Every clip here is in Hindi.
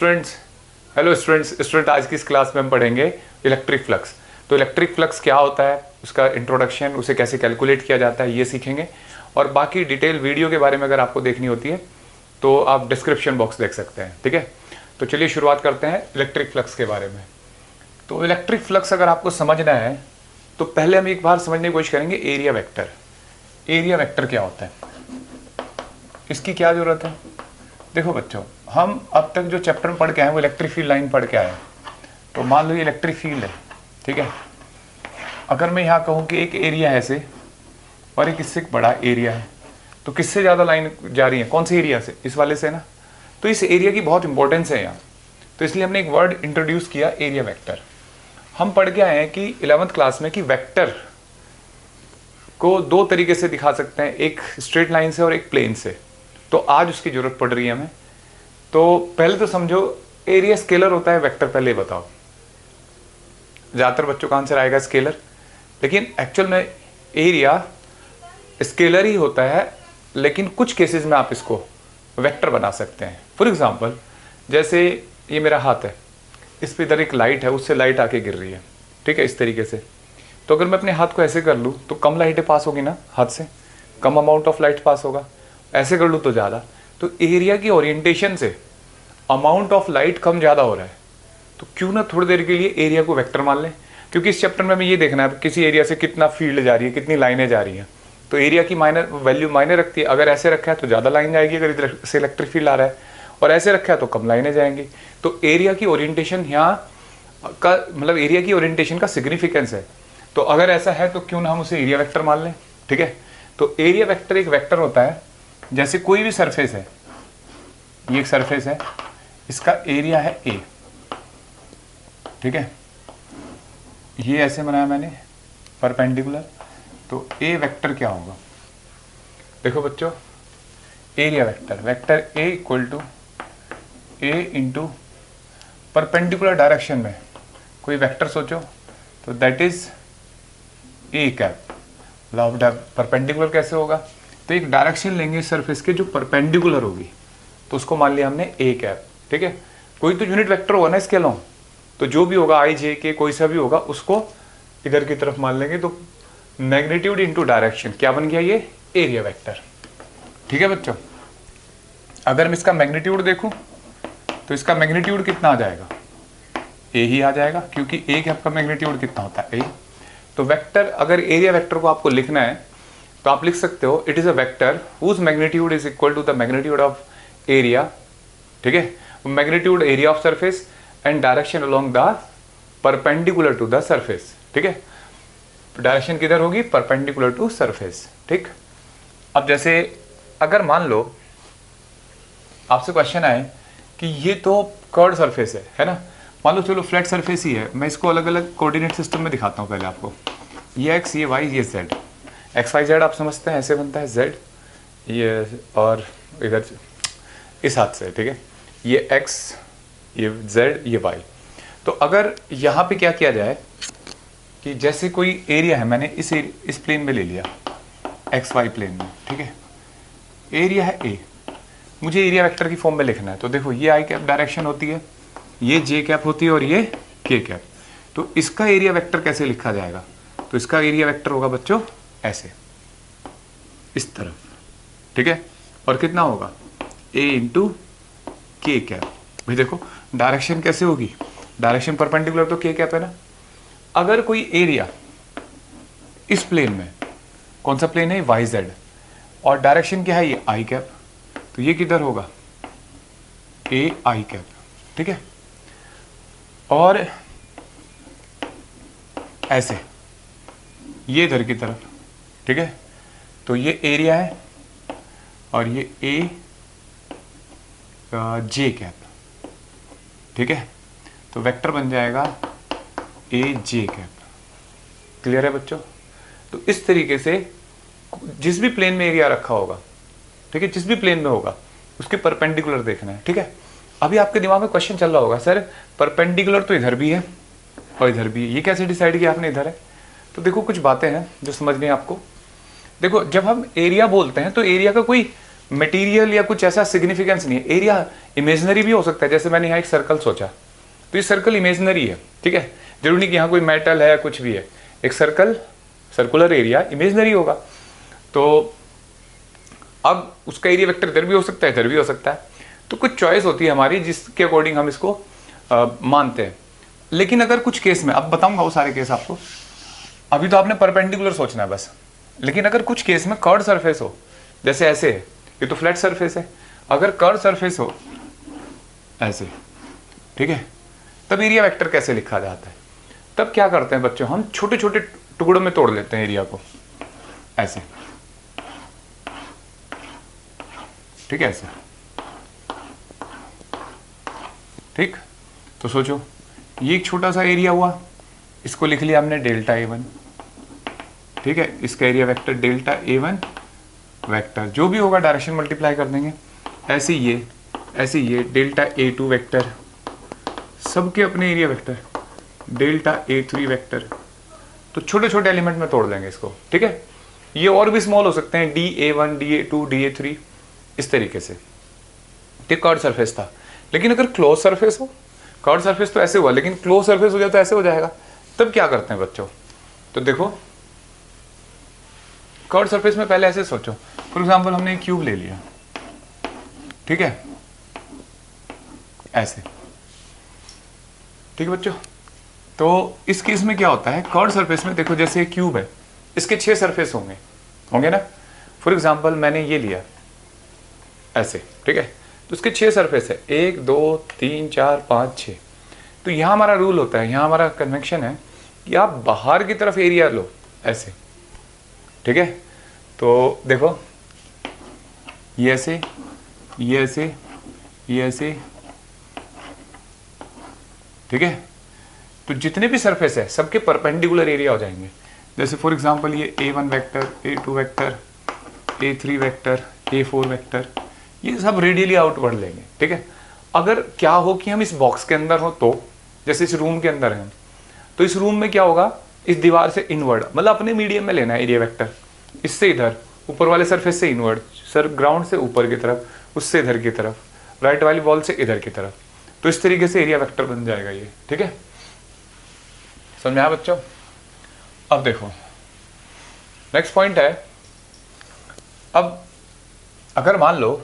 स्टूडेंट्स, हेलो स्टूडेंट आज की इस क्लास में हम पढ़ेंगे इलेक्ट्रिक फ्लक्स। तो इलेक्ट्रिक फ्लक्स क्या होता है, उसका इंट्रोडक्शन, उसे कैसे कैलकुलेट किया जाता है, ये सीखेंगे। और बाकी डिटेल वीडियो के बारे में अगर आपको देखनी होती है तो आप डिस्क्रिप्शन बॉक्स देख सकते हैं। ठीक है, तो चलिए शुरुआत करते हैं इलेक्ट्रिक फ्लक्स के बारे में। तो इलेक्ट्रिक फ्लक्स अगर आपको समझना है तो पहले हम एक बार समझने की कोशिश करेंगे एरिया वेक्टर। एरिया वेक्टर क्या होता है, इसकी क्या ज़रूरत है। देखो बच्चों, हम अब तक जो चैप्टर पढ़ के आए वो इलेक्ट्रिक फील्ड लाइन पढ़ के आए। तो मान लो ये इलेक्ट्रिक फील्ड है, ठीक है। अगर मैं यहाँ कहूँ कि एक एरिया है ऐसे और एक इससे बड़ा एरिया है, तो किससे ज़्यादा लाइन जा रही है, कौन से एरिया से, इस वाले से ना। तो इस एरिया की बहुत इंपॉर्टेंस है यहाँ, तो इसलिए हमने एक वर्ड इंट्रोड्यूस किया, एरिया वेक्टर। हम पढ़ के आए हैं कि 11th क्लास में कि वेक्टर को दो तरीके से दिखा सकते हैं, एक स्ट्रेट लाइन से और एक प्लेन से। तो आज उसकी जरूरत पड़ रही है हमें। तो पहले तो समझो एरिया स्केलर होता है, वेक्टर पहले बताओ। ज़्यादातर बच्चों का आंसर आएगा स्केलर, लेकिन एक्चुअल में एरिया स्केलर ही होता है, लेकिन कुछ केसेस में आप इसको वेक्टर बना सकते हैं। फॉर एग्जांपल, जैसे ये मेरा हाथ है, इस पर इधर एक लाइट है, उससे लाइट आके गिर रही है, ठीक है, इस तरीके से। तो अगर मैं अपने हाथ को ऐसे कर लूँ तो कम लाइटें पास होगी ना, हाथ से कम अमाउंट ऑफ लाइट पास होगा। ऐसे कर लूँ तो ज़्यादा। तो एरिया की ओरिएंटेशन से अमाउंट ऑफ लाइट कम ज़्यादा हो रहा है, तो क्यों ना थोड़ी देर के लिए एरिया को वेक्टर मान लें। क्योंकि इस चैप्टर में हमें ये देखना है किसी एरिया से कितना फील्ड जा रही है, कितनी लाइनें जा रही हैं। तो एरिया की वैल्यू मायने रखती है। अगर ऐसे रखा है तो ज़्यादा लाइन जाएगी, अगर इधर से इलेक्ट्रिक फील्ड आ रहा है, और ऐसे रखा है तो कम लाइनें जाएंगी। तो एरिया की ओरिएंटेशन यहाँ का मतलब एरिया की ओरिएंटेशन का सिग्निफिकेंस है। तो अगर ऐसा है तो क्यों ना हम उसे एरिया वेक्टर मान लें, ठीक है। तो एरिया वेक्टर एक वेक्टर होता है, जैसे कोई भी सरफेस है, ये एक सरफेस है, इसका एरिया है ए, ठीक है। ये ऐसे बनाया मैंने परपेंडिकुलर, तो ए वेक्टर क्या होगा। देखो बच्चों, area vector, vector A equal to A into perpendicular direction में कोई वेक्टर सोचो, तो दैट इज ए कैप। मतलब परपेंडिकुलर कैसे होगा, तो एक डायरेक्शन लेंगे सरफेस के जो परपेंडिकुलर होगी, तो उसको मान लिया हमने ए कैप, ठीक है। कोई तो यूनिट वेक्टर होगा ना इसके अलावा, तो जो भी होगा आई जे के कोई सा भी होगा उसको इधर की तरफ मान लेंगे। तो मैग्नीट्यूड इनटू डायरेक्शन क्या बन गया, ये एरिया वेक्टर, ठीक है बच्चों। अगर मैं इसका मैग्नीट्यूड देखूं तो इसका मैग्नीट्यूड कितना आ जाएगा, ए ही आ जाएगा, क्योंकि ए कैप का मैग्नीट्यूड कितना होता है, ए। तो वेक्टर, अगर एरिया वेक्टर को आपको लिखना है तो आप लिख सकते हो it is a vector whose magnitude is equal to the magnitude of area, ठीक है, magnitude area of surface and direction along the perpendicular to the surface, ठीक है। डायरेक्शन किधर होगी, परपेंडिकुलर टू सरफेस, ठीक। अब जैसे अगर मान लो आपसे क्वेश्चन आए कि ये तो कर्व्ड सरफेस है ना, मान लो चलो फ्लैट सरफेस ही है। मैं इसको अलग अलग कोऑर्डिनेट सिस्टम में दिखाता हूँ पहले आपको। ये एक्स, ये वाई, ये जेड। एक्स वाई जेड आप समझते हैं, ऐसे बनता है जेड, ये और इधर इस हाथ से, ठीक है, ये एक्स, ये जेड, ये वाई। तो अगर यहाँ पे क्या किया जाए कि जैसे कोई एरिया है, मैंने इस प्लेन में ले लिया, एक्स वाई प्लेन में, ठीक है, एरिया है ए, मुझे एरिया वेक्टर की फॉर्म में लिखना है। तो देखो ये आई कैप डायरेक्शन होती है, ये जे कैप होती है और ये के कैप। तो इसका एरिया वेक्टर कैसे लिखा जाएगा, तो इसका एरिया वेक्टर होगा बच्चों ऐसे, इस तरफ, ठीक है। और कितना होगा, ए इंटू के कैप। भाई देखो डायरेक्शन कैसे होगी, डायरेक्शन परपेंडिकुलर तो के कैप है ना। अगर कोई एरिया इस प्लेन में, कौन सा प्लेन है, वाई जेड, और डायरेक्शन क्या है, ये आई कैप, तो ये किधर होगा, ए आई कैप, ठीक है। और ऐसे ये इधर की तरफ, ठीक है, तो ये एरिया है और ये ए जे कैप, ठीक है। तो वेक्टर बन जाएगा ए जे कैप। क्लियर है बच्चों। तो इस तरीके से जिस भी प्लेन में एरिया रखा होगा, ठीक है, जिस भी प्लेन में होगा उसके परपेंडिकुलर देखना है, ठीक है। अभी आपके दिमाग में क्वेश्चन चल रहा होगा, सर परपेंडिकुलर तो इधर भी है और इधर भी है, ये कैसे डिसाइड किया आपने इधर है। तो देखो कुछ बातें हैं जो समझनी है आपको। देखो जब हम एरिया बोलते हैं तो एरिया का कोई मटेरियल या कुछ ऐसा सिग्निफिकेंस नहीं है। एरिया इमेजिनरी भी हो सकता है, जैसे मैंने यहाँ एक सर्कल सोचा तो ये सर्कल इमेजिनरी है, ठीक है, जरूरी नहीं कि यहाँ कोई मेटल है कुछ भी है। एक सर्कल, सर्कुलर एरिया इमेजिनरी होगा, तो अब उसका एरिया वेक्टर इधर भी हो सकता है इधर भी हो सकता है। तो कुछ चॉइस होती है हमारी जिसके अकॉर्डिंग हम इसको मानते हैं। लेकिन अगर कुछ केस में, अब बताऊंगा वो सारे केस आपको, अभी तो आपने परपेंडिकुलर सोचना है बस। लेकिन अगर कुछ केस में कर्व सरफेस हो, जैसे ऐसे है, ये तो फ्लैट सरफेस है, अगर कर्व सरफेस हो ऐसे, ठीक है, तब एरिया वेक्टर कैसे लिखा जाता है? तब क्या करते हैं बच्चों, हम छोटे छोटे टुकड़ों में तोड़ लेते हैं एरिया को, ऐसे, ठीक है, ऐसे, ठीक। तो सोचो ये एक छोटा सा एरिया हुआ, इसको लिख लिया हमने डेल्टा A1, ठीक है, इसका area vector delta A1 vector, जो भी होगा डायरेक्शन मल्टीप्लाई कर देंगे। ऐसे ये डेल्टा A2 वेक्टर, सबके अपने area vector delta A3 vector. तो छोटे छोटे एलिमेंट में तोड़ देंगे इसको, ठीक है। ये और भी स्मॉल हो सकते हैं, DA1 DA2 DA3 इस तरीके से। ये कर्व सरफेस था। लेकिन अगर क्लोज सरफेस हो, कर्व सरफेस तो ऐसे हुआ, लेकिन क्लोज सरफेस हो जाए तो ऐसे हो जाएगा। तब क्या करते हैं बच्चों, तो देखो कर्व सरफेस में पहले ऐसे सोचो, फॉर एग्जांपल हमने एक क्यूब ले लिया, ठीक है, ऐसे, ठीक है बच्चों। तो इस केस में क्या होता है, कर्व सरफेस में देखो जैसे एक क्यूब है, इसके 6 सरफेस होंगे ना। फॉर एग्जांपल मैंने ये लिया ऐसे, ठीक है, तो उसके 6 सरफेस है, 1 2 3 4 5 6। तो यहाँ हमारा रूल होता है, यहाँ हमारा कन्वेंशन है कि आप बाहर की तरफ एरिया लो ऐसे, ठीक है। तो देखो ये ऐसे, ये ऐसे, ये ऐसे, ठीक है। तो जितने भी सरफेस है सबके परपेंडिकुलर एरिया हो जाएंगे। जैसे फॉर एग्जांपल ये A1 vector, A2 vector, A3 vector, A4 vector, ये सब रेडियली आउटवर्ड लेंगे, ठीक है। अगर क्या हो कि हम इस बॉक्स के अंदर हो, तो जैसे इस रूम के अंदर हैं, तो इस रूम में क्या होगा, इस दीवार से इनवर्ड, मतलब अपने मीडियम में लेना है एरिया वेक्टर, इससे इधर, ऊपर वाले सरफेस से इनवर्ड, सर ग्राउंड से ऊपर की तरफ, उससे इधर की तरफ, राइट वाली वॉल से इधर की तरफ। तो इस तरीके से एरिया वेक्टर बन जाएगा ये, ठीक है। समझ में आया बच्चों? अब देखो नेक्स्ट पॉइंट है, अब अगर मान लो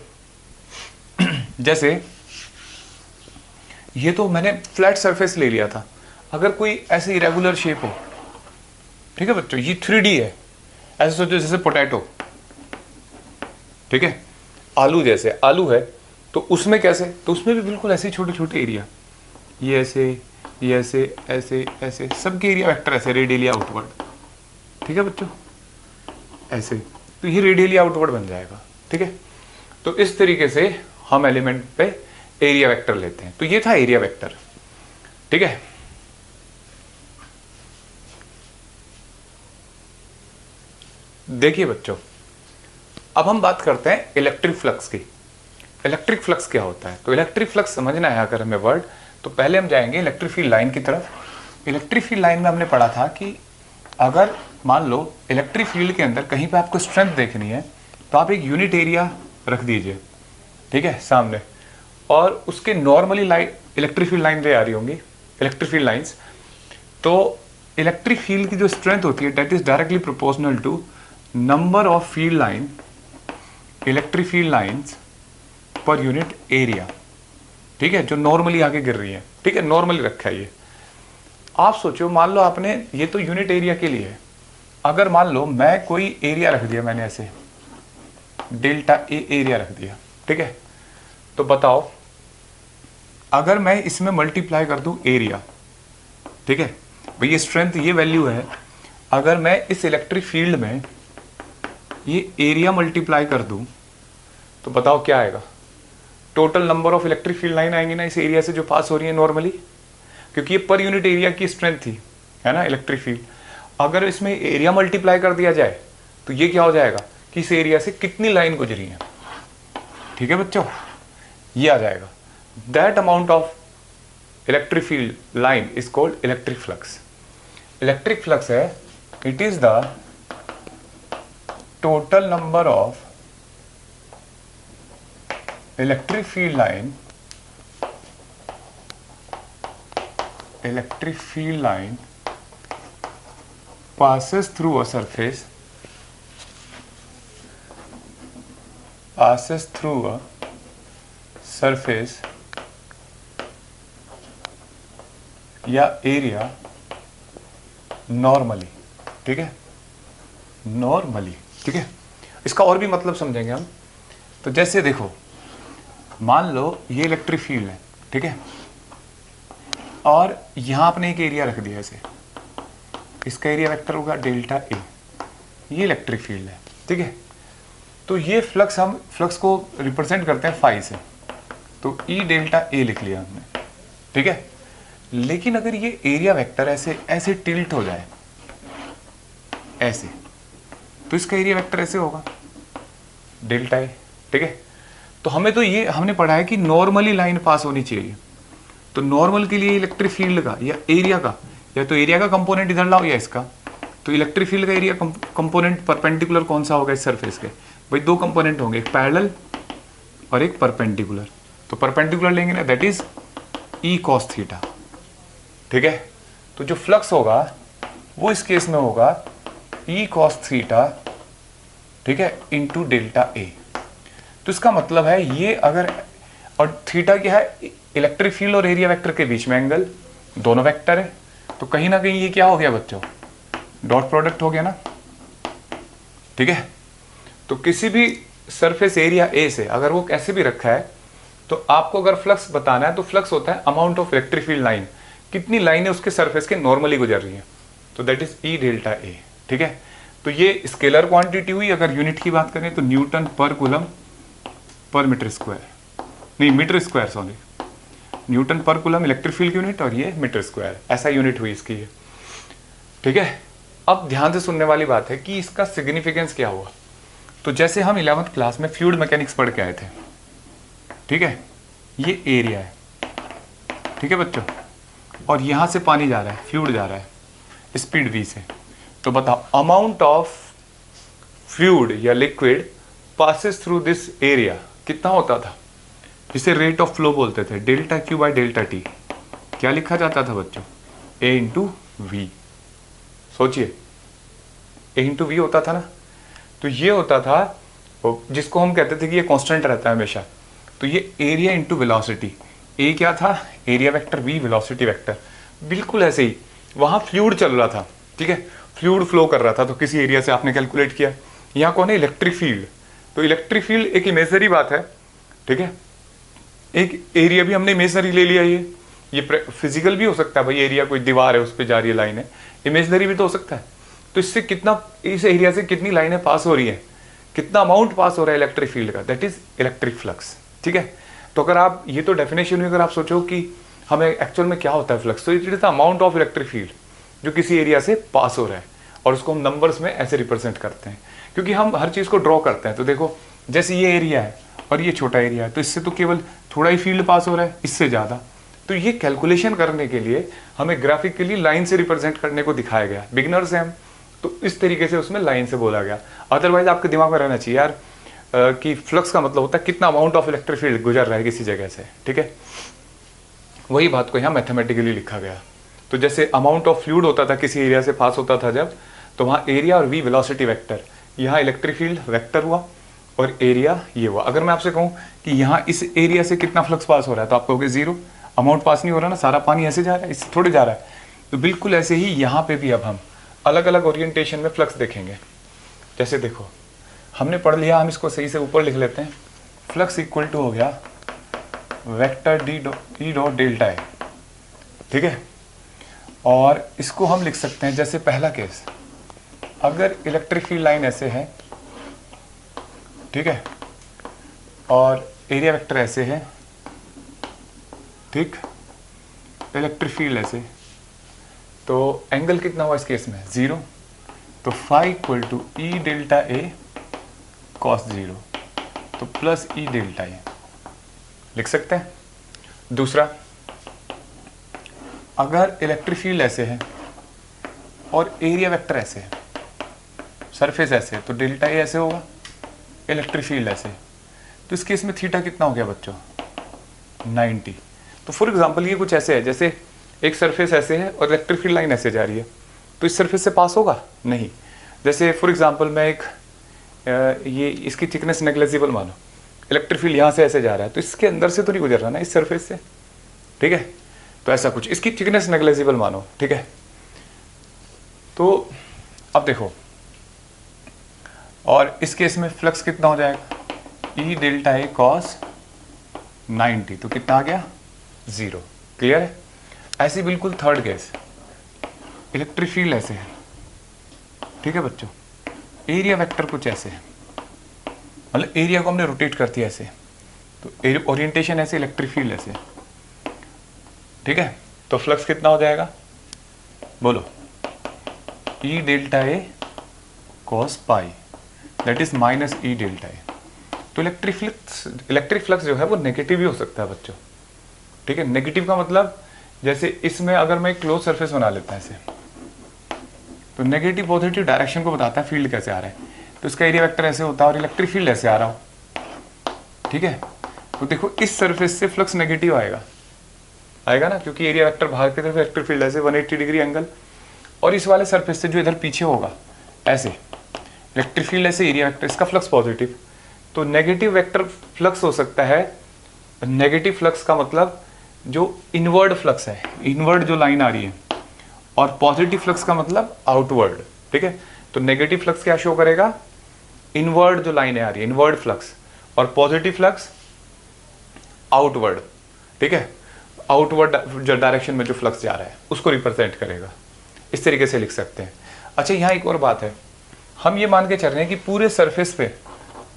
जैसे ये तो मैंने फ्लैट सरफेस ले लिया था, अगर कोई ऐसे इरेगुलर शेप हो, ठीक है बच्चों, ये 3D है, ऐसे सोचो जैसे पोटैटो, ठीक है, आलू जैसे आलू है, तो उसमें कैसे, तो उसमें भी बिल्कुल ऐसे छोटे छोटे एरिया, ये ऐसे, ये ऐसे, ऐसे ऐसे, सबके एरिया वेक्टर ऐसे रेडियली आउटवर्ड, ठीक है बच्चों, ऐसे। तो ये रेडियली आउटवर्ड बन जाएगा, ठीक है। तो इस तरीके से हम एलिमेंट पे एरिया वेक्टर लेते हैं। तो ये था एरिया वेक्टर, ठीक है। देखिए बच्चों, अब हम बात करते हैं इलेक्ट्रिक फ्लक्स की। इलेक्ट्रिक फ्लक्स क्या होता है, तो इलेक्ट्रिक फ्लक्स समझना है अगर हमें वर्ड, तो पहले हम जाएंगे इलेक्ट्रिक फील्ड लाइन की तरफ। इलेक्ट्रिक फील्ड लाइन में हमने पढ़ा था कि अगर मान लो इलेक्ट्रिक फील्ड के अंदर कहीं पे आपको स्ट्रेंथ देखनी है, तो आप एक यूनिट एरिया रख दीजिए, ठीक है, सामने, और उसके normally line electric field line ray आ रही होंगी, इलेक्ट्रिक फील्ड लाइंस। तो इलेक्ट्रिक फील्ड की जो स्ट्रेंथ होती है that is directly proportional to number of field line, electric field lines पर यूनिट एरिया, ठीक है, जो नॉर्मली आगे गिर रही है, ठीक है, नॉर्मली रखा है ये। आप सोचो, मान लो आपने, ये तो यूनिट एरिया के लिए है, अगर मान लो मैं कोई एरिया रख दिया, मैंने ऐसे डेल्टा ए एरिया रख दिया, ठीक है, तो बताओ अगर मैं इसमें मल्टीप्लाई कर दूं एरिया, ठीक है, भाई ये स्ट्रेंथ ये वैल्यू है, अगर मैं इस इलेक्ट्रिक फील्ड में ये एरिया मल्टीप्लाई कर दूं, तो बताओ क्या आएगा, total number of electric field line आएंगी ना इस एरिया से जो पास हो रही है नॉर्मली, क्योंकि ये पर यूनिट एरिया की स्ट्रेंथ थी, है ना, इलेक्ट्रिक फील्ड। अगर इसमें एरिया मल्टीप्लाई कर दिया जाए तो ये क्या हो जाएगा कि इस एरिया से कितनी लाइन गुजरी है, ठीक है बच्चों, ये आ जाएगा। That amount of electric field line is called electric flux. Electric flux है, it is the total number of electric field line passes through a surface या एरिया नॉर्मली, ठीक है, नॉर्मली, ठीक है। इसका और भी मतलब समझेंगे हम। तो जैसे देखो, मान लो ये इलेक्ट्रिक फील्ड है, ठीक है, और यहां आपने एक एरिया रख दिया ऐसे, इसका एरिया वेक्टर होगा डेल्टा ए, ये इलेक्ट्रिक फील्ड है, ठीक है। तो ये फ्लक्स, हम फ्लक्स को रिप्रेजेंट करते हैं फाई से, तो ई डेल्टा ए लिख लिया हमने, ठीक है। लेकिन अगर ये एरिया वेक्टर ऐसे ऐसे टिल्ट हो जाए ऐसे, तो इसका एरिया वेक्टर ऐसे होगा डेल्टा ए, ठीक है। तो हमें तो ये हमने पढ़ा है कि नॉर्मली लाइन पास होनी चाहिए। तो नॉर्मल के लिए इलेक्ट्रिक फील्ड का या एरिया का, या तो एरिया का कंपोनेंट इधर लाओ या इसका, तो इलेक्ट्रिक फील्ड का एरिया कंपोनेंट परपेंडिकुलर कौन सा होगा इस सरफेस के? भाई दो कंपोनेंट होंगे, एक पैरेलल और एक परपेंडिकुलर। तो परपेंडिकुलर लेंगे ना, that is E cos theta, ठीक है। तो जो फ्लक्स होगा वो इस केस में होगा ई कॉस थीटा, ठीक है, इंटू डेल्टा ए। तो इसका मतलब है ये अगर, और थीटा क्या है? इलेक्ट्रिक फील्ड और एरिया वेक्टर के बीच में एंगल, दोनों वेक्टर है, तो कहीं ना कहीं ये क्या हो गया बच्चों? डॉट प्रोडक्ट हो गया ना, ठीक है। तो किसी भी सरफेस एरिया ए से अगर वो कैसे भी रखा है, तो आपको अगर फ्लक्स बताना है तो फ्लक्स होता है amount of electric field line, कितनी लाइनें उसके सरफेस के नॉर्मली गुजर रही है, तो दैट इज ई डेल्टा ए, ठीक है। तो ये स्केलर क्वांटिटी हुई। अगर यूनिट की बात करें तो Newton per coulomb per metre square, नहीं metre square, sorry, Newton per coulomb electric field की यूनिट और ये मीटर स्क्वायर, ऐसा यूनिट हुई इसकी, ठीक है। अब ध्यान से सुनने वाली बात है कि इसका सिग्निफिकेंस क्या हुआ। तो जैसे हम 11th क्लास में फ्लूइड मैकेनिक्स पढ़ के आए थे, ठीक है, ये एरिया है, ठीक है बच्चों, और यहां से पानी जा रहा है, फ्लूइड जा रहा है स्पीड v से। तो बताओ अमाउंट ऑफ फ्लूइड या liquid passes through this area कितना होता था, जिसे रेट ऑफ फ्लो बोलते थे, delta Q by delta T. क्या लिखा जाता था बच्चों? ए इंटू वी। सोचिए, ए इंटू वी होता था ना, तो ये होता था जिसको हम कहते थे कि ये कांस्टेंट रहता है हमेशा। तो ये एरिया इंटू वेलोसिटी, ए क्या था? Area vector, V velocity vector. बिल्कुल ऐसे ही वहां फ्लूइड चल रहा था, ठीक है, फ्लूइड फ्लो कर रहा था, तो किसी एरिया से आपने कैलकुलेट किया। यहाँ कौन है? Electric field. तो इलेक्ट्रिक फील्ड एक इमेजनरी बात है, ठीक है, एक एरिया भी हमने इमेजनरी ले लिया। ये फिजिकल भी हो सकता है, भाई एरिया कोई दीवार है उस पर जा रही है लाइन है, इमेजनरी भी तो हो सकता है। तो इससे कितना, इस एरिया से कितनी लाइनें पास हो रही है, कितना अमाउंट पास हो रहा है इलेक्ट्रिक फील्ड का, दैट इज इलेक्ट्रिक फ्लक्स, ठीक है। तो अगर आप, ये तो डेफिनेशन में अगर आप सोचो कि हमें एक्चुअल में क्या होता है फ्लक्स, तो it is the amount of electric field जो किसी एरिया से पास हो रहा है, और उसको हम नंबर्स में ऐसे रिप्रेजेंट करते हैं, क्योंकि हम हर चीज को ड्रॉ करते हैं। तो देखो, जैसे ये एरिया है और ये छोटा एरिया है, तो इससे तो केवल थोड़ा ही फील्ड पास हो रहा है, इससे ज्यादा। तो ये कैलकुलेशन करने के लिए हमें ग्राफिकली लाइन से रिप्रेजेंट करने को दिखाया गया। बिगिनर्स हैं हम, तो इस तरीके से उसमें लाइन से बोला गया। अदरवाइज आपके दिमाग में रहना चाहिए यार कि फ्लक्स का मतलब होता है कितना अमाउंट ऑफ इलेक्ट्रिक फील्ड गुजर रहा है किसी जगह से, ठीक है। वही बात को यहाँ मैथमेटिकली लिखा गया। तो जैसे अमाउंट ऑफ फ्लूइड होता था किसी एरिया से पास होता था जब, तो वहाँ एरिया और वी वेलोसिटी वेक्टर, यहाँ इलेक्ट्रिक फील्ड वेक्टर हुआ और एरिया ये हुआ। अगर मैं आपसे कहूँ कि यहाँ इस एरिया से कितना फ्लक्स पास हो रहा है, तो आप कहोगे जीरो, अमाउंट पास नहीं हो रहा ना, सारा पानी ऐसे जा रहा है, इससे थोड़े जा रहा है। तो बिल्कुल ऐसे ही यहाँ पे भी अब हम अलग अलग ओरिएंटेशन में फ्लक्स देखेंगे। जैसे देखो, हमने पढ़ लिया, हम इसको सही से ऊपर लिख लेते हैं, फ्लक्स इक्वल टू हो गया वेक्टर डी डॉट डेल्टा ए, ठीक है। और इसको हम लिख सकते हैं जैसे पहला केस, अगर इलेक्ट्रिक फील्ड लाइन ऐसे है, ठीक है, और एरिया वेक्टर ऐसे है, ठीक, इलेक्ट्रिक फील्ड ऐसे, तो एंगल कितना हुआ इस केस में? जीरो। तो phi equal to E delta A cos zero, तो प्लस ई डेल्टा ए लिख सकते हैं। दूसरा, अगर इलेक्ट्रिक फील्ड ऐसे है और एरिया वेक्टर ऐसे है, सरफेस ऐसे है, तो डेल्टा ए ऐसे होगा, इलेक्ट्रिक फील्ड ऐसे, तो इस केस में थीटा कितना हो गया बच्चों, 90। तो फॉर एग्जांपल ये कुछ ऐसे है, जैसे एक सरफेस ऐसे है और इलेक्ट्रिक फील्ड लाइन ऐसे जा रही है, तो इस सरफेस से पास होगा नहीं। जैसे फॉर एग्जांपल मैं एक ये इसकी थिकनेस नेग्लिजिबल मानो, इलेक्ट्रिक फील्ड यहाँ से ऐसे जा रहा है, तो इसके अंदर से तो नहीं गुजर रहा ना इस सरफेस से, ठीक है। तो ऐसा कुछ, इसकी थिकनेस नेग्लिजिबल मानो, ठीक है। तो अब देखो, और इस केस में फ्लक्स कितना हो जाएगा, ई डेल्टा ए कॉस 90, तो कितना आ गया, 0। क्लियर है। ऐसी बिल्कुल थर्ड केस, इलेक्ट्रिक फील्ड ऐसे है, ठीक है बच्चों, एरिया वेक्टर कुछ ऐसे है, मतलब एरिया को हमने रोटेट कर दिया ऐसे, तो ओरिएंटेशन ऐसे, इलेक्ट्रिक फील्ड ऐसे, ठीक है। तो फ्लक्स कितना हो जाएगा, बोलो, E delta A cos pi, that is minus E delta A. तो इलेक्ट्रिक फ्लक्स जो है वो नेगेटिव ही हो सकता है बच्चों, ठीक है। नेगेटिव का मतलब जैसे इसमें अगर मैं क्लोज सरफेस बना लेता है ऐसे, तो नेगेटिव पॉजिटिव डायरेक्शन को बताता है फील्ड कैसे आ रहा है, तो इसका एरिया वेक्टर ऐसे होता है और इलेक्ट्रिक फील्ड ऐसे आ रहा हो, ठीक है। तो देखो इस सरफेस से फ्लक्स नेगेटिव आएगा ना, क्योंकि एरिया वेक्टर बाहर की तरफ, इलेक्ट्रिक फील्ड ऐसे 180 डिग्री एंगल, और इस वाले सरफेस से जो इधर पीछे होगा ऐसे, इलेक्ट्रिक फील्ड ऐसे, एरिया वेक्टर, इसका फ्लक्स पॉजिटिव। तो नेगेटिव वेक्टर फ्लक्स हो सकता है, नेगेटिव फ्लक्स का मतलब जो इनवर्ड फ्लक्स है, इनवर्ड जो लाइन आ रही है, और पॉजिटिव फ्लक्स का मतलब आउटवर्ड, ठीक है। तो नेगेटिव फ्लक्स क्या शो करेगा, इनवर्ड जो लाइन आ रही है, इनवर्ड फ्लक्स, और पॉजिटिव फ्लक्स आउटवर्ड, ठीक है। आउटवर्ड जो डायरेक्शन में जो फ्लक्स जा रहा है उसको रिप्रेजेंट करेगा, इस तरीके से लिख सकते हैं। अच्छा, यहाँ एक और बात है, हम ये मान के चल रहे हैं कि पूरे सरफेस पे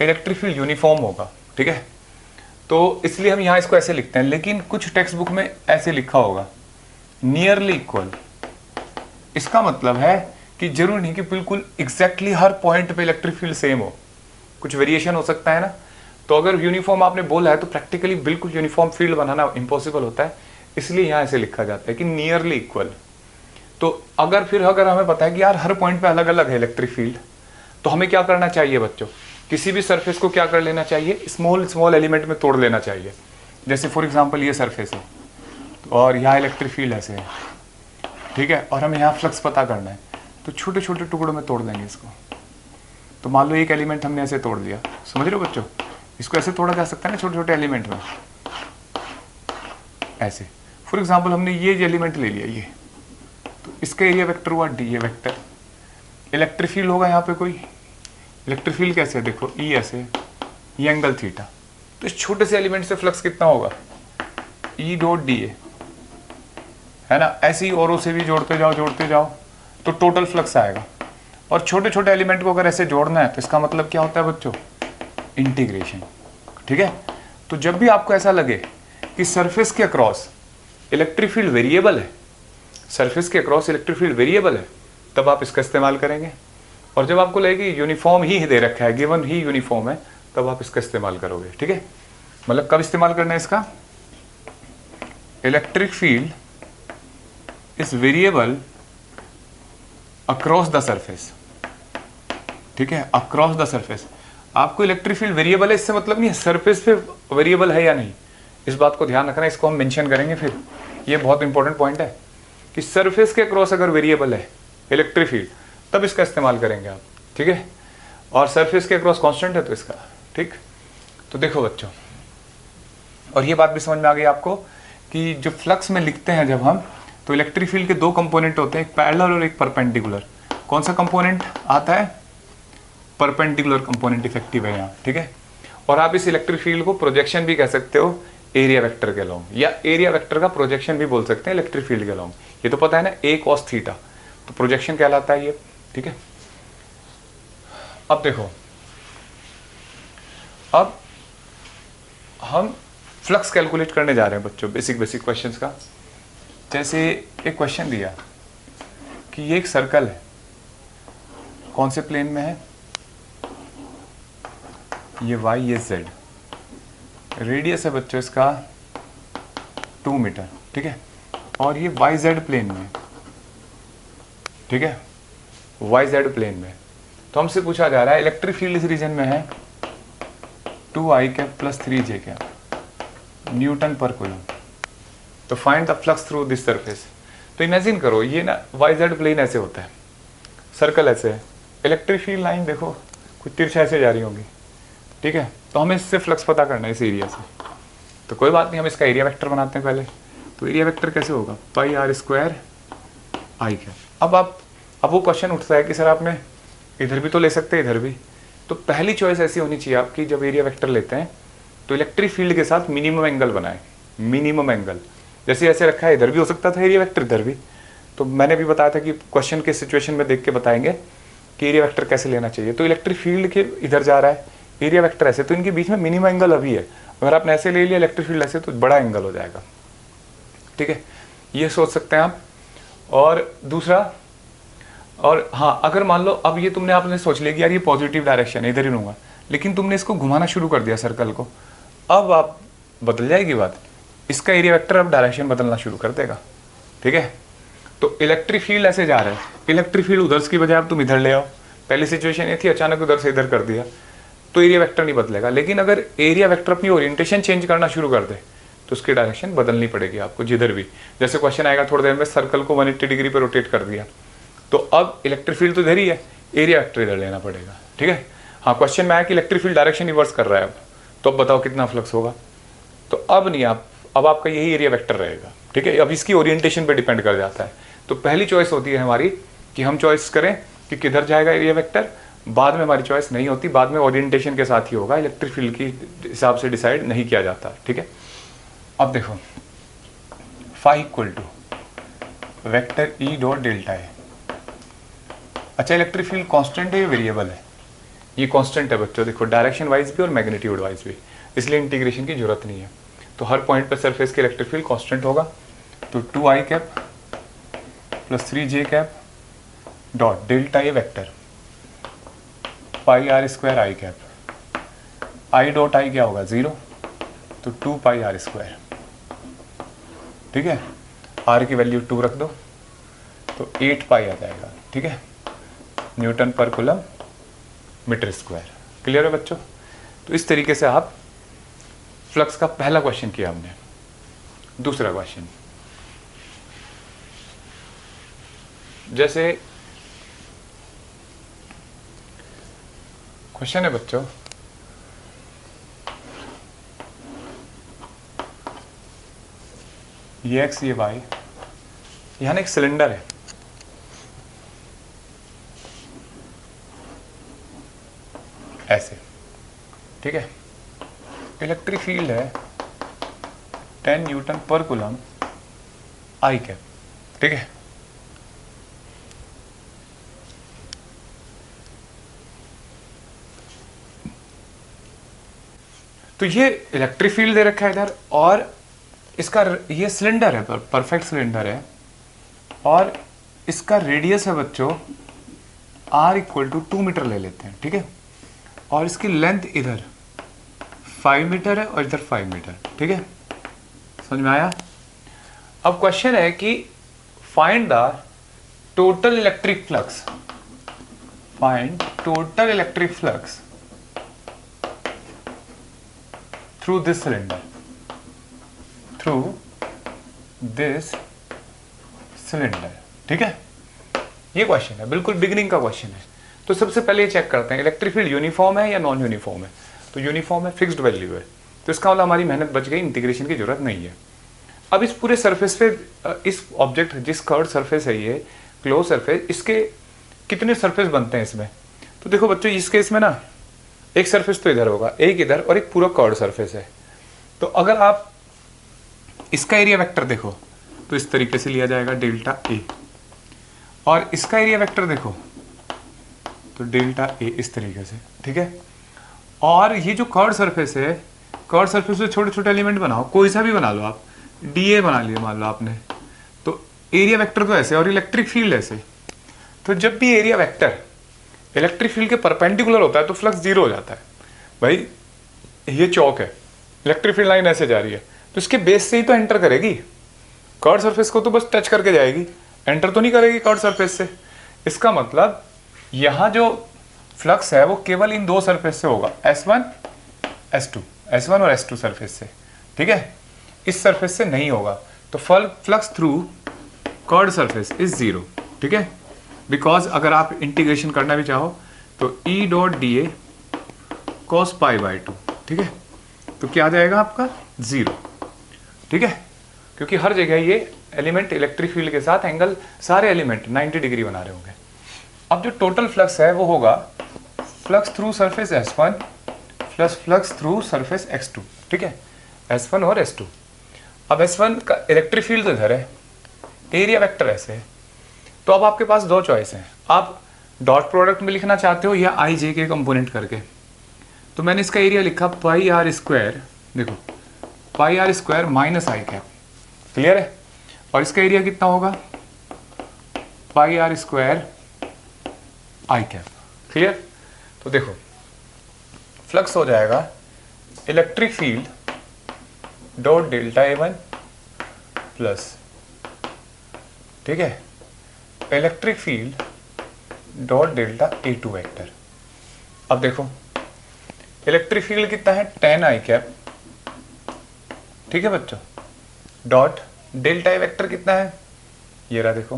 इलेक्ट्रिक फील्ड यूनिफॉर्म होगा, ठीक है। तो इसलिए हम यहाँ इसको ऐसे लिखते हैं, लेकिन कुछ टेक्स्ट बुक में ऐसे लिखा होगा, नियरली इक्वल। इसका मतलब है कि जरूर नहीं कि बिल्कुल एग्जैक्टली हर पॉइंट पे इलेक्ट्रिक फील्ड सेम हो, कुछ वेरिएशन हो सकता है ना। तो अगर यूनिफॉर्म आपने बोला है तो प्रैक्टिकली बिल्कुल यूनिफॉर्म फील्ड बनाना इम्पॉसिबल होता है, इसलिए यहाँ ऐसे लिखा जाता है कि नियरली इक्वल। तो अगर हमें पता है कि यार हर पॉइंट पे अलग अलग है इलेक्ट्रिक फील्ड, तो हमें क्या करना चाहिए बच्चों, किसी भी सरफेस को क्या कर लेना चाहिए, स्मॉल एलिमेंट में तोड़ लेना चाहिए। जैसे फॉर एग्जांपल ये सरफेस है और यहाँ इलेक्ट्रिक फील्ड ऐसे है, ठीक है, और हमें यहाँ फ्लक्स पता करना है, तो छोटे छोटे टुकड़ों में तोड़ देंगे इसको। तो मान लो एक एलिमेंट हमने ऐसे तोड़ दिया, समझ रहे हो बच्चों, इसको ऐसे तोड़ा जा सकता है ना छोटे छोटे एलिमेंट में ऐसे। फॉर एग्जाम्पल हमने ये एलिमेंट ले लिया, ये, तो इसका एरिया वेक्टर हुआ डी, ये वेक्टर, इलेक्ट्रिक फील्ड होगा यहाँ पे कोई, इलेक्ट्रिक फील्ड कैसे है, देखो ई ऐसे, ये एंगल थीटा, तो इस छोटे से एलिमेंट से फ्लक्स कितना होगा, ई डॉट डी ए, है ना। ऐसे ही औरों से भी जोड़ते जाओ तो टोटल फ्लक्स आएगा। और छोटे छोटे एलिमेंट को अगर ऐसे जोड़ना है तो इसका मतलब क्या होता है बच्चों, इंटीग्रेशन, ठीक है। तो जब भी आपको ऐसा लगे कि सरफेस के अक्रॉस इलेक्ट्रिक फील्ड वेरिएबल है, सरफेस के अक्रॉस इलेक्ट्रिक फील्ड वेरिएबल है, तब आप इसका इस्तेमाल करेंगे। और जब आपको लगे कि यूनिफॉर्म ही दे रखा है, गिवन ही यूनिफॉर्म है, तब आप इसका इस्तेमाल करोगे, ठीक है। मतलब कब इस्तेमाल करना है इसका, electric field is variable across the surface, ठीक है, अक्रॉस द सरफेस। आपको इलेक्ट्रिक फील्ड वेरिएबल है इससे मतलब नहीं है सरफेस पे वेरिएबल है या नहीं, इस बात को ध्यान रखना, इसको हम मेंशन करेंगे फिर, ये बहुत इंपॉर्टेंट पॉइंट है कि सरफेस के अक्रॉस अगर वेरिएबल है इलेक्ट्रिक फील्ड तब इसका इस्तेमाल करेंगे आप, ठीक है। और सरफेस के अक्रॉस कांस्टेंट है तो इसका, ठीक। तो देखो बच्चों, और ये बात भी समझ में आ गई आपको कि जो फ्लक्स में लिखते हैं जब हम, तो इलेक्ट्रिक फील्ड के दो कंपोनेंट होते हैं, एक पैरेलल और एक परपेंडिकुलर। कौन सा कंपोनेंट आता है, परपेंडिकुलर कंपोनेंट इफेक्टिव है यहाँ, ठीक है। और आप इस इलेक्ट्रिक फील्ड को प्रोजेक्शन भी कह सकते हो एरिया वेक्टर के अलोंग, या एरिया वेक्टर का प्रोजेक्शन भी बोल सकते हैं इलेक्ट्रिक फील्ड के अलोंग। ये तो पता है ना, ए कॉस थीटा, तो प्रोजेक्शन कहलाता है ये, ठीक है। अब देखो, अब हम फ्लक्स कैलकुलेट करने जा रहे हैं बच्चों, बेसिक क्वेश्चंस का। जैसे एक क्वेश्चन दिया कि ये एक सर्कल है, कौन से प्लेन में है, ये y, ये z, रेडियस है बच्चों इसका 2 मीटर, ठीक है, और ये YZ प्लेन में, ठीक है, YZ प्लेन में। तो हमसे पूछा जा रहा है इलेक्ट्रिक फील्ड इस रीजन में है 2i cap plus 3j cap newton per coulomb. तो find the flux through this surface. तो इमेजिन करो ये ना वाई जेड प्लेन ऐसे होता है, सर्कल ऐसे है, इलेक्ट्रिक फील्ड लाइन देखो कुछ तिरछा ऐसे जा रही होगी, ठीक है। तो हमें इससे फ्लक्स पता करना है इस एरिया से। तो कोई बात नहीं, हम इसका एरिया वेक्टर बनाते हैं पहले। तो एरिया वेक्टर कैसे होगा, pi are square I cap. अब वो क्वेश्चन उठता है कि सर आपने इधर भी तो ले सकते हैं इधर भी। तो पहली चॉइस ऐसी होनी चाहिए आपकी, जब एरिया वेक्टर लेते हैं तो इलेक्ट्रिक फील्ड के साथ मिनिमम एंगल बनाए, मिनिमम एंगल। जैसे ऐसे रखा है, इधर भी हो सकता था एरिया वेक्टर, इधर भी। तो मैंने भी बताया था कि क्वेश्चन के सिचुएशन में देख के बताएंगे कि एरिया वेक्टर कैसे लेना चाहिए। तो इलेक्ट्रिक फील्ड के इधर जा रहा है, एरिया वेक्टर ऐसे, तो इनके बीच में मिनिमम एंगल अभी है। अगर आपने ऐसे ले लिया इलेक्ट्रिक फील्ड ऐसे, तो बड़ा एंगल हो जाएगा, ठीक है। ये सोच सकते हैं आप। और दूसरा, और हाँ, अगर मान लो अब ये आपने सोच लिया कि यार ये पॉजिटिव डायरेक्शन है, इधर ही रहूँगा, लेकिन तुमने इसको घुमाना शुरू कर दिया सर्कल को, अब आप बदल जाएगी बात। इसका एरिया वेक्टर अब डायरेक्शन बदलना शुरू कर देगा, ठीक है। तो इलेक्ट्रिक फील्ड ऐसे जा रहा है, इलेक्ट्रिक फील्ड उधर की बजाय अब तुम इधर ले आओ। पहली सिचुएशन ये थी, अचानक उधर से इधर कर दिया, तो एरिया वेक्टर नहीं बदलेगा। लेकिन अगर एरिया वेक्टर अपनी ओरिएंटेशन चेंज करना शुरू कर दे तो उसकी डायरेक्शन बदलनी पड़ेगी आपको जिधर भी। जैसे क्वेश्चन आएगा थोड़ी देर में, सर्कल को 180 डिग्री पर रोटेट कर दिया, तो अब इलेक्ट्रिक फील्ड तो इधर ही है, एरिया वेक्टर इधर लेना पड़ेगा, ठीक है। हाँ, क्वेश्चन में आया कि इलेक्ट्रिक फील्ड डायरेक्शन रिवर्स कर रहा है अब, तो अब बताओ कितना फ्लक्स होगा। तो अब नहीं, अब आपका यही एरिया वेक्टर रहेगा, ठीक है। अब इसकी ओरिएंटेशन पे डिपेंड कर जाता है। तो पहली चॉइस होती है हमारी कि हम चॉइस करें कि किधर जाएगा एरिया वेक्टर। बाद में हमारी चॉइस नहीं होती, बाद में ओरिएंटेशन के साथ ही होगा, इलेक्ट्रिक फील्ड के हिसाब से डिसाइड नहीं किया जाता, ठीक है। अब देखो, phi equal to vector E dot delta है। अच्छा, इलेक्ट्रिक फील्ड कांस्टेंट है या वेरिएबल है? ये कांस्टेंट है बच्चों, देखो डायरेक्शन वाइज भी और मैग्नीट्यूड वाइज भी, इसलिए इंटीग्रेशन की जरूरत नहीं है। तो हर पॉइंट पर सरफेस के इलेक्ट्रिक फील्ड कांस्टेंट होगा। तो 2i cap plus 3j cap dot delta A vector pi are square I cap. I dot I क्या होगा, 0, तो 2 पाई आर स्क्वायर, ठीक है। आर की वैल्यू 2 रख दो तो 8 पाई आ जाएगा, ठीक है, Newton per coulomb metre square. Clear है बच्चों? तो इस तरीके से आप फ्लक्स का पहला क्वेश्चन किया हमने। दूसरा क्वेश्चन, जैसे क्वेश्चन है बच्चों, ये एक्स ये वाई, यहां एक सिलेंडर है, ऐसे, ठीक है। इलेक्ट्रिक फील्ड है 10 न्यूटन पर कूलम आई कैप, ठीक है। तो ये इलेक्ट्रिक फील्ड दे रखा है इधर, और इसका ये सिलेंडर है, परफेक्ट सिलेंडर है, और इसका रेडियस है बच्चों r इक्वल टू 2 मीटर ले लेते हैं, ठीक है। और इसकी लेंथ इधर 5 मीटर है और इधर 5 मीटर, ठीक है। समझ में आया? अब क्वेश्चन है कि find the total electric flux, find total electric flux through this cylinder, through this cylinder, ठीक है। ये क्वेश्चन है, बिल्कुल बिगिनिंग का क्वेश्चन है। तो सबसे पहले ये चेक करते हैं इलेक्ट्रिक फील्ड यूनिफॉर्म है या नॉन यूनिफॉर्म है। तो यूनिफॉर्म है, फिक्स्ड वैल्यू है, तो इसका मतलब हमारी मेहनत बच गई, इंटीग्रेशन की जरूरत नहीं है। अब इस पूरे सरफेस पे, इस ऑब्जेक्ट जिस कर्व सरफेस है ये क्लोज सरफेस, इसके कितने सरफेस बनते हैं इसमें? तो देखो बच्चों, इस केस में ना एक सरफेस तो इधर होगा, एक इधर, और एक पूरा कर्व सरफेस है। तो अगर आप इसका एरिया वेक्टर देखो तो इस तरीके से लिया जाएगा डेल्टा ए, और इसका एरिया वेक्टर देखो तो डेल्टा ए इस तरीके से, ठीक है। और ये जो कर्व सरफेस है, कर्व सरफेस में छोटे छोटे एलिमेंट बनाओ, कोई सा भी बना लो आप, डीए बना लिया मान लो आपने, तो एरिया वेक्टर तो ऐसे और इलेक्ट्रिक फील्ड ऐसे। तो जब भी एरिया वेक्टर इलेक्ट्रिक फील्ड के परपेंडिकुलर होता है तो फ्लक्स 0 हो जाता है। भाई ये चौक है, इलेक्ट्रिक फील्ड लाइन ऐसे जा रही है, तो इसके बेस से ही तो एंटर करेगी, कर्व सरफेस को तो बस टच करके जाएगी, एंटर तो नहीं करेगी कर्व सरफेस से। इसका मतलब यहाँ जो फ्लक्स है वो केवल इन दो सरफेस से होगा, S1 S2, S1 और S2 सरफेस से, ठीक है। इस सरफेस से नहीं होगा, तो flux through curved surface is 0, ठीक है। बिकॉज अगर आप इंटीग्रेशन करना भी चाहो तो E dot D A cos pi by 2, ठीक है, तो क्या आ जाएगा आपका 0, ठीक है, क्योंकि हर जगह ये एलिमेंट इलेक्ट्रिक फील्ड के साथ एंगल, सारे एलिमेंट 90 डिग्री बना रहे होंगे। अब जो टोटल फ्लक्स है वो होगा flux through surface S1 plus flux through surface X2, ठीक है, S1 और S2। अब S1 का इलेक्ट्रिक फील्ड तो इधर है, एरिया वेक्टर ऐसे है, तो अब आपके पास दो चॉइस हैं, आप डॉट प्रोडक्ट में लिखना चाहते हो या आई जे के कंपोनेंट करके। तो मैंने इसका एरिया लिखा पाई आर स्क्वायर, देखो pi are square minus I cap, clear है, और इसका एरिया कितना होगा pi are square I cap, clear. तो देखो फ्लक्स हो जाएगा electric field dot delta A1 plus, ठीक है, electric field dot delta A2 vector. अब देखो इलेक्ट्रिक फील्ड कितना है 10 आई कैप, ठीक है बच्चों, डॉट डेल्टा A वेक्टर कितना है, ये रहा देखो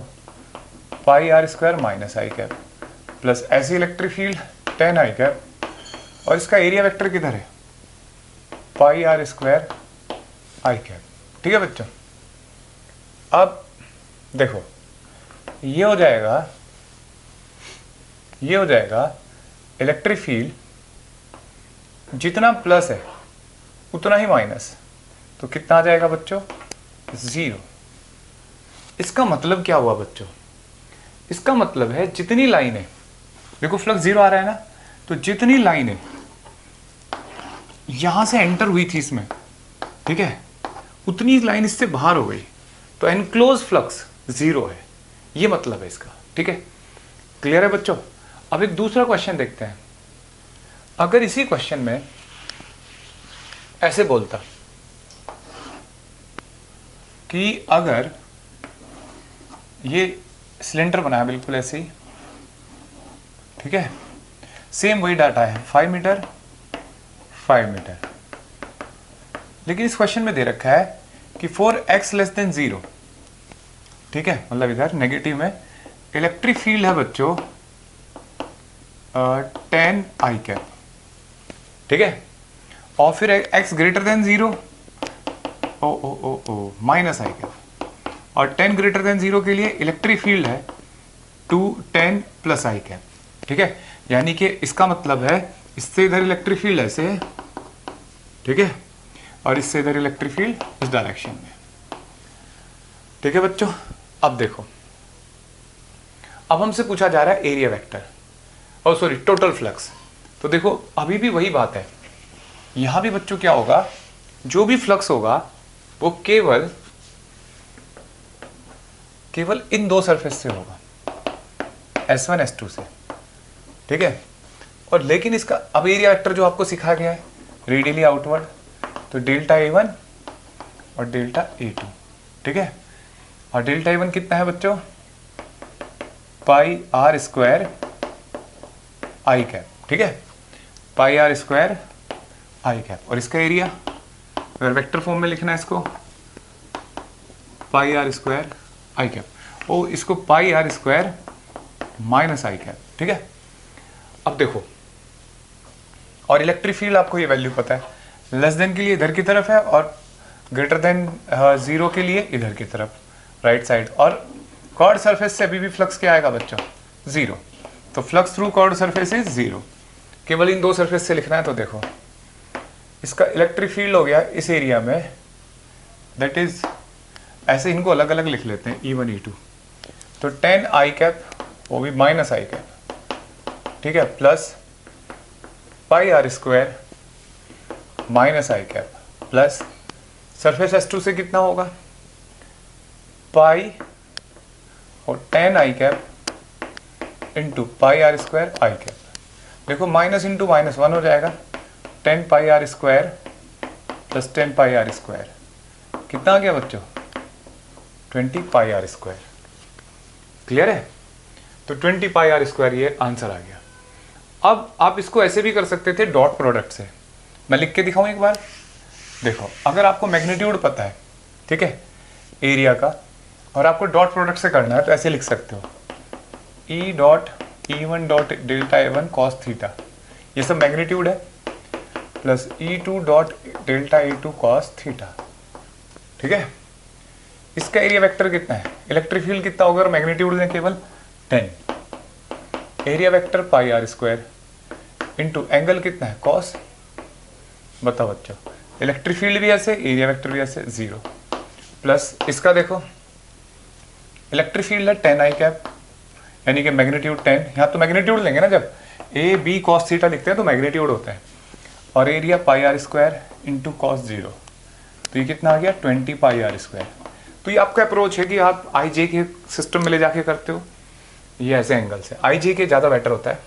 pi are square minus I cap plus ऐसी इलेक्ट्रिक फील्ड 10 आई कैप, और इसका एरिया वेक्टर किधर है pi are square I cap, ठीक है बच्चों। अब देखो ये हो जाएगा इलेक्ट्रिक फील्ड जितना प्लस है उतना ही माइनस, तो कितना आ जाएगा बच्चों 0। इसका मतलब क्या हुआ बच्चों, इसका मतलब है जितनी लाइनें, देखो फ्लक्स 0 आ रहा है ना, तो जितनी लाइनें यहां से एंटर हुई थी इसमें, ठीक है, उतनी लाइन इससे बाहर हो गई, तो एनक्लोज फ्लक्स 0 है, ये मतलब है इसका, ठीक है, क्लियर है बच्चों। अब एक दूसरा क्वेश्चन देखते हैं। अगर इसी क्वेश्चन में ऐसे बोलता कि अगर ये सिलेंडर बनाया बिल्कुल ऐसे ही, ठीक है, सेम वही डाटा है 5 मीटर 5 मीटर, लेकिन इस क्वेश्चन में दे रखा है कि फॉर x लेस देन 0, ठीक है, मतलब इधर नेगेटिव में इलेक्ट्रिक फील्ड है बच्चों 10 आई कैप, ठीक है, और फिर x greater than 0 minus I cap, और 10 ग्रेटर देन 0 के लिए इलेक्ट्रिक फील्ड है 10 प्लस आई कैप, ठीक है, यानी कि इसका मतलब है इससे इधर इलेक्ट्रिक फील्ड ऐसे है, ठीक है, और इससे इधर इलेक्ट्रिक फील्ड इस डायरेक्शन में, ठीक है बच्चों। अब देखो अब हमसे पूछा जा रहा है एरिया वेक्टर, और सॉरी टोटल फ्लक्स, तो देखो अभी भी वही बात है, यहां भी बच्चों क्या होगा, जो भी फ्लक्स होगा वो केवल इन दो सरफेस से होगा, S1 S2 से, ठीक है, और लेकिन इसका अब एरिया वेक्टर जो आपको सिखाया गया है रेडियली आउटवर्ड, तो डेल्टा A1 और डेल्टा A2, ठीक है, और डेल्टा A1 कितना है बच्चों पाई आर स्क्वायर आई कैप, ठीक है, pi are square I cap, और इसका एरिया अगर वेक्टर फॉर्म में लिखना है इसको pi are square I cap, ओ इसको pi are square minus I cap, ठीक है। अब देखो और इलेक्ट्रिक फील्ड आपको ये वैल्यू पता है, लेस देन के लिए इधर की तरफ है और ग्रेटर देन 0 के लिए इधर की तरफ राइट साइड, और कॉर्ड सरफेस से अभी भी फ्लक्स क्या आएगा बच्चों 0, तो flux through chord surface is 0, केवल इन दो सरफेस से लिखना है। तो देखो इसका इलेक्ट्रिक फील्ड हो गया इस एरिया में, दैट इज ऐसे इनको अलग अलग लिख लेते हैं E1 E2, तो 10 आई कैप वो भी माइनस आई कैप, ठीक है, plus pi are square minus I cap plus surface S2 से कितना होगा पाई और 10 आई cap into pi are square I cap, देखो माइनस इंटू माइनस 1 हो जाएगा, 10 pi are square plus 10 pi are square कितना आ गया बच्चों 20 पाई आर स्क्वायर, क्लियर है, तो 20 पाई आर स्क्वायर ये आंसर आ गया। अब आप इसको ऐसे भी कर सकते थे डॉट प्रोडक्ट से, मैं लिख के दिखाऊं एक बार। देखो अगर आपको मैग्नीट्यूड पता है, ठीक है, एरिया का, और आपको डॉट प्रोडक्ट से करना है तो ऐसे लिख सकते हो, E dot E1 dot delta A1 cos theta, ये सब मैग्नीट्यूड है, plus E2 dot delta A2 cos theta, ठीक है। इसका एरिया वेक्टर कितना है, इलेक्ट्रिक फील्ड कितना होगा, मैग्नीट्यूड में केवल 10, area vector pi are square into angle कितना है कॉस, बताओ बच्चों, इलेक्ट्रिक फील्ड भी ऐसे, एरिया वेक्टर भी ऐसे 0, प्लस इसका देखो इलेक्ट्रिक फील्ड है 10 आई कैप, यानी कि मैग्नीट्यूड 10, यहाँ तो मैग्नीट्यूड लेंगे ना, जब ए बी कॉस थीटा लिखते हैं तो मैग्नीट्यूड होता है, और area pi are square into cos 0, तो ये कितना आ गया 20 पाई आर स्क्वायर। तो ये आपका अप्रोच है कि आप आई जे के सिस्टम में ले जाके करते हो, ये ऐसे एंगल से आई जे के ज़्यादा बेटर होता है।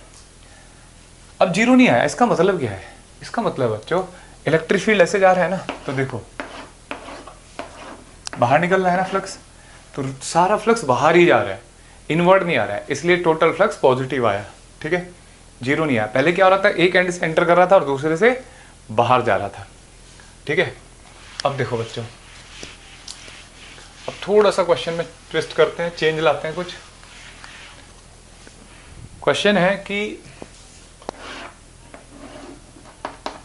अब 0 नहीं आया, इसका मतलब क्या है, इसका मतलब बच्चों इलेक्ट्रिक फील्ड ऐसे जा रहा है ना, तो देखो बाहर निकल रहा है ना फ्लक्स, तो सारा फ्लक्स बाहर ही जा रहा है, इनवर्ड नहीं आ रहा है, इसलिए टोटल फ्लक्स पॉजिटिव आया, ठीक है, 0 नहीं आया। पहले क्या हो रहा था, एक एंड से एंटर कर रहा था और दूसरे से बाहर जा रहा था, ठीक है। अब देखो बच्चों, अब थोड़ा सा क्वेश्चन में ट्विस्ट करते हैं, चेंज लाते हैं कुछ। क्वेश्चन है कि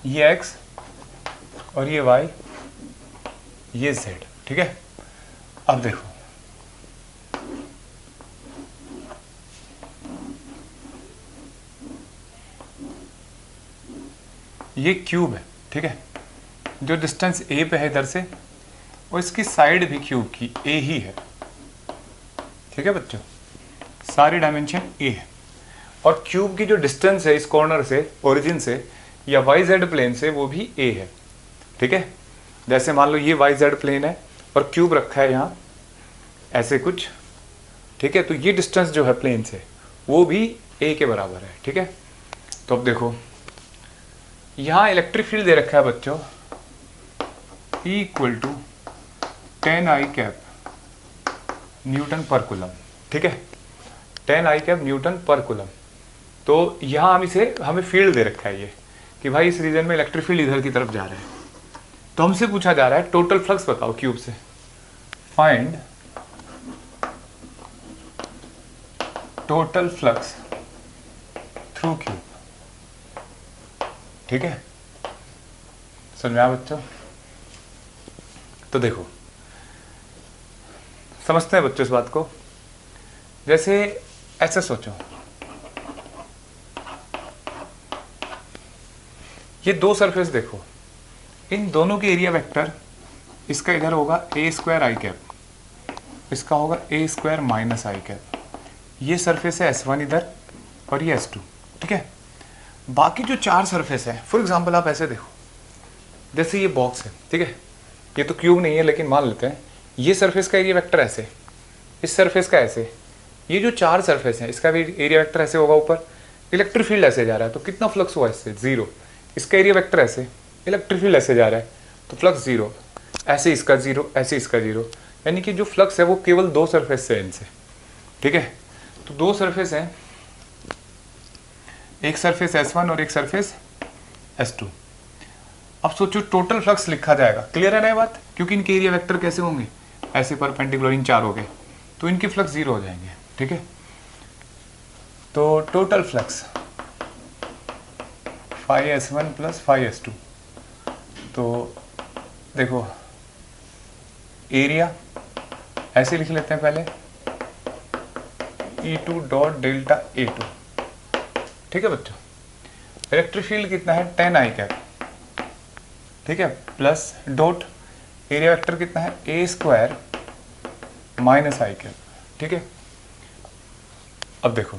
ये x और ये y, ये z, ठीक है। अब देखो ये क्यूब है, ठीक है, जो डिस्टेंस a पे है इधर से, और इसकी साइड भी क्यूब की a ही है, ठीक है बच्चों, सारी डायमेंशन a है, और क्यूब की जो डिस्टेंस है इस कॉर्नर से, ओरिजिन से या वाई जेड प्लेन से, वो भी a है, ठीक है। जैसे मान लो ये वाई जेड प्लेन है और क्यूब रखा है यहाँ ऐसे कुछ, ठीक है, तो ये डिस्टेंस जो है प्लेन से वो भी a के बराबर है, ठीक है। तो अब देखो यहाँ इलेक्ट्रिक फील्ड दे रखा है बच्चों E equal to 10 I cap newton per coulomb, ठीक है, 10 आई कैप न्यूटन पर कूलम। तो यहाँ हम इसे, हमें फील्ड दे रखा है ये कि भाई इस रीजन में इलेक्ट्रिक फील्ड इधर की तरफ जा रहा है, तो हमसे पूछा जा रहा है टोटल फ्लक्स बताओ क्यूब से, find total flux through cube, ठीक है, समझ में आया बच्चों। तो देखो समझते हैं बच्चों इस बात को, जैसे ऐसे सोचो, ये दो सरफेस देखो, इन दोनों के एरिया वेक्टर, इसका इधर होगा a स्क्वायर आई कैप, इसका होगा a square minus I cap, ये सरफेस है S1 इधर और ये S2, ठीक है। बाकी जो चार सरफेस है, फॉर एग्जांपल आप ऐसे देखो, जैसे ये बॉक्स है, ठीक है, ये तो क्यूब नहीं है लेकिन मान लेते हैं, ये सरफेस का एरिया वेक्टर ऐसे, इस सरफेस का ऐसे, ये जो चार सरफेस हैं इसका भी एरिया वेक्टर ऐसे होगा ऊपर, इलेक्ट्रिक फील्ड ऐसे जा रहा है तो कितना फ्लक्स हुआ इससे, 0, इसका एरिया वेक्टर ऐसे, इलेक्ट्रिक फील्ड ऐसे जा रहा है तो फ्लक्स 0, ऐसे इसका 0, ऐसे इसका 0, यानी कि जो फ्लक्स है वो केवल दो सरफेस से है इनसे, ठीक है। तो दो सरफेस हैं, एक सरफेस S1 और एक सरफेस S2। अब सोचो टोटल फ्लक्स लिखा जाएगा, क्लियर है ना ये बात, क्योंकि इनके एरिया वेक्टर कैसे होंगे, ऐसे परपेंडिकुलर, इन चार हो गए तो इनके फ्लक्स 0 हो जाएंगे, ठीक है। तो total flux phi S1 plus phi S2, तो देखो एरिया ऐसे लिख लेते हैं पहले, E2 डॉट डेल्टा A2, ठीक है बच्चों। इलेक्ट्रिक फील्ड कितना है 10 आई कैप, ठीक है, प्लस डॉट एरिया वेक्टर कितना है a square minus I cap, ठीक है। अब देखो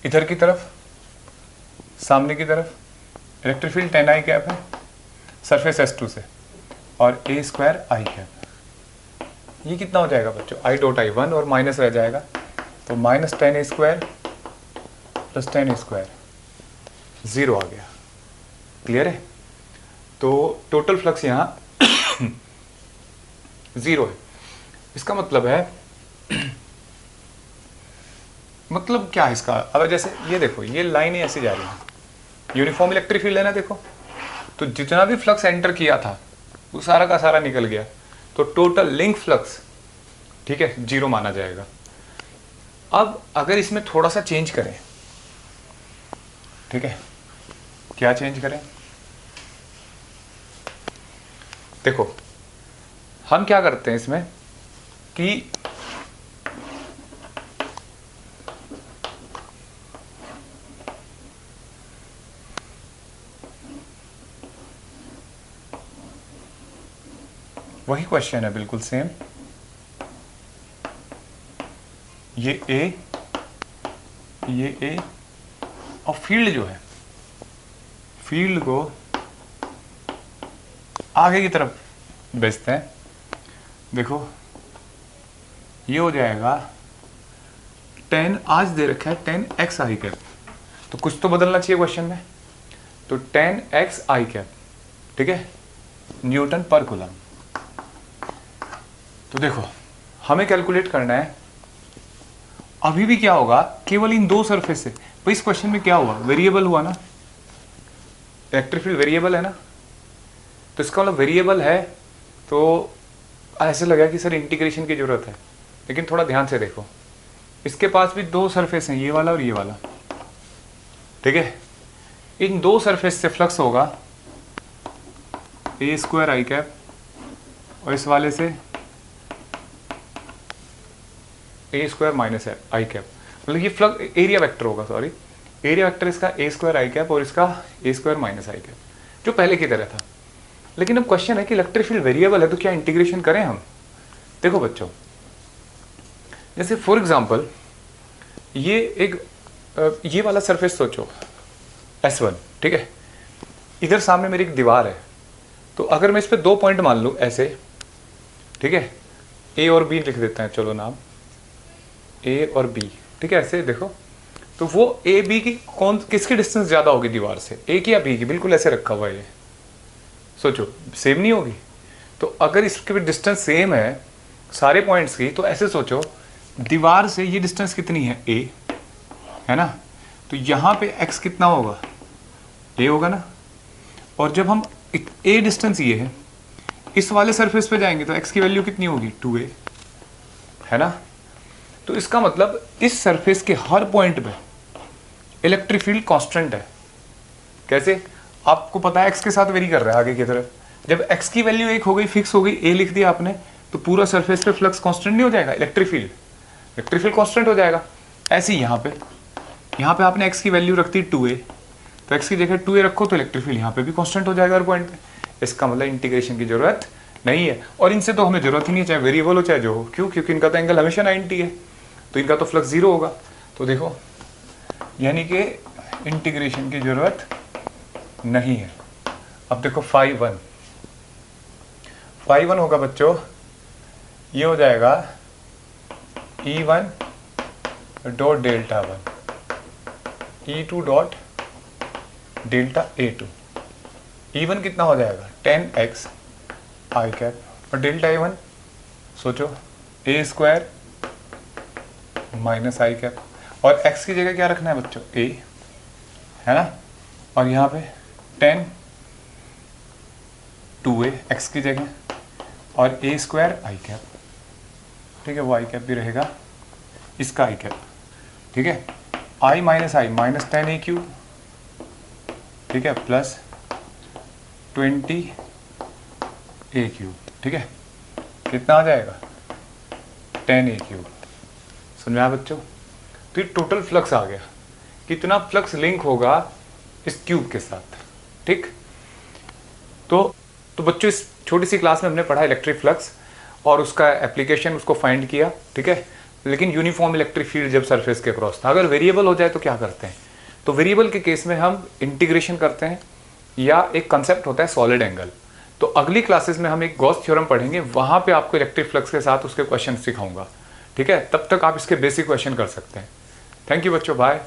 इधर की तरफ, सामने की तरफ इलेक्ट्रिक फील्ड 10 आई कैप है सरफेस S2 से, और a स्क्वायर आई कैप, ये कितना हो जाएगा बच्चों, i डॉट i1 और माइनस रह जाएगा, तो minus 10 a square plus 10 a square, 0 आ गया, क्लियर है। तो टोटल फ्लक्स यहाँ 0 है, इसका मतलब है मतलब क्या है इसका, अगर जैसे ये देखो ये लाइनें ऐसे जा रही हैं, यूनिफॉर्म इलेक्ट्रिक फील्ड है ना, देखो तो जितना भी फ्लक्स एंटर किया था वो सारा का सारा निकल गया, तो टोटल लिंक फ्लक्स, ठीक है, 0 माना जाएगा। अब अगर इसमें थोड़ा सा चेंज करें, ठीक है, क्या चेंज करें, देखो हम क्या करते हैं इसमें कि वही क्वेश्चन है बिल्कुल सेम, ये ए और फील्ड जो है, फील्ड को आगे की तरफ भेजते हैं। देखो ये हो जाएगा 10, आज दे रखा है 10x आई कैप, तो कुछ तो बदलना चाहिए क्वेश्चन में, तो 10x आई कैप, ठीक है, न्यूटन पर कूलम। तो देखो हमें कैलकुलेट करना है अभी भी क्या होगा, केवल इन दो सरफेस से। भाई इस क्वेश्चन में क्या हुआ, वेरिएबल हुआ ना, इलेक्ट्रिक फील्ड वेरिएबल है ना, तो इसका मतलब वेरिएबल है, तो ऐसे लगा कि सर इंटीग्रेशन की जरूरत है, लेकिन थोड़ा ध्यान से देखो, इसके पास भी दो सरफेस हैं, ये वाला और ये वाला, ठीक है, इन दो सरफेस से फ्लक्स होगा a स्क्वायर आई कैप, और इस वाले से a square minus I cap, मतलब ये फ्लक्स एरिया वेक्टर होगा, सॉरी एरिया वेक्टर इसका a स्क्वायर आई कैप और इसका a square minus I cap, जो पहले की तरह था। लेकिन अब क्वेश्चन है कि इलेक्ट्रिक फील्ड वेरिएबल है तो क्या इंटीग्रेशन करें हम। देखो बच्चों, जैसे फॉर एग्जांपल ये वाला सरफेस सोचो S1, ठीक है, इधर सामने मेरी एक दीवार है, तो अगर मैं इस पे 2 पॉइंट मान लूँ ऐसे, ठीक है, A और B लिख देते हैं, चलो नाम A और B, ठीक है, ऐसे देखो, तो वो A B की किसकी डिस्टेंस ज़्यादा होगी दीवार से, A की या B की, बिल्कुल ऐसे रखा हुआ है, ये सोचो सेम नहीं होगी। तो अगर इसके भी डिस्टेंस सेम है सारे पॉइंट्स की, तो ऐसे सोचो दीवार से ये डिस्टेंस कितनी है, A है ना, तो यहाँ पे x कितना होगा, A होगा ना, और जब हम A डिस्टेंस ये है, इस वाले सरफेस पे जाएंगे तो x की वैल्यू कितनी होगी, 2a, है ना। तो इसका मतलब इस सरफेस के हर पॉइंट पे इलेक्ट्रिक फील्ड कांस्टेंट है। कैसे, आपको पता है x के साथ वेरी कर रहा है आगे की तरफ, जब x की वैल्यू 1 हो गई, फिक्स हो गई, a लिख दिया आपने, तो पूरा सरफेस पे फ्लक्स कांस्टेंट नहीं हो जाएगा, इलेक्ट्रिक फील्ड कांस्टेंट हो जाएगा। ऐसे ही यहाँ पे आपने x की वैल्यू रख दी 2a, तो x की जगह 2a रखो तो इलेक्ट्रिक फील्ड यहाँ पे भी कांस्टेंट हो जाएगा हर पॉइंट पे। इसका मतलब इंटीग्रेशन की जरूरत नहीं है, और इनसे तो हमें जरूरत ही नहीं है, चाहे वेरिएबल हो चाहे जो हो, क्यों, क्योंकि इनका तो एंगल हमेशा 90 है, तो इनका तो फ्लक्स 0 होगा। तो देखो यानी कि इंटीग्रेशन की जरूरत नहीं है। अब देखो φ1 होगा बच्चों, ये हो जाएगा E1 dot delta 1 E2 dot delta A2। E1 कितना हो जाएगा 10x आई कैप, और डेल्टा A1 सोचो a square minus I cap, और x की जगह क्या रखना है बच्चों, a, है ना, और यहाँ पे 10 2a x की जगह, और a स्क्वायर आई कैप, ठीक है, वो आई कैप भी रहेगा, इसका आई कैप, ठीक है, i minus I minus 10a cube, ठीक है, प्लस 20a क्यूब, ठीक है, कितना आ जाएगा 10a क्यूब। समझ में आया बच्चों। तो ये टोटल फ्लक्स आ गया, कितना फ्लक्स लिंक होगा इस क्यूब के साथ, ठीक। तो बच्चों इस छोटी सी क्लास में हमने पढ़ा इलेक्ट्रिक फ्लक्स और उसका एप्लीकेशन, उसको फाइंड किया, ठीक है। लेकिन यूनिफॉर्म इलेक्ट्रिक फील्ड जब सरफेस के क्रॉस था, अगर वेरिएबल हो जाए तो क्या करते हैं, तो वेरिएबल के केस में हम इंटीग्रेशन करते हैं, या एक कंसेप्ट होता है सॉलिड एंगल। तो अगली क्लासेस में हम एक गॉस थ्योरम पढ़ेंगे, वहाँ पे आपको इलेक्ट्रिक फ्लक्स के साथ उसके क्वेश्चन सिखाऊंगा, ठीक है। तब तक आप इसके बेसिक क्वेश्चन कर सकते हैं। थैंक यू बच्चों, बाय।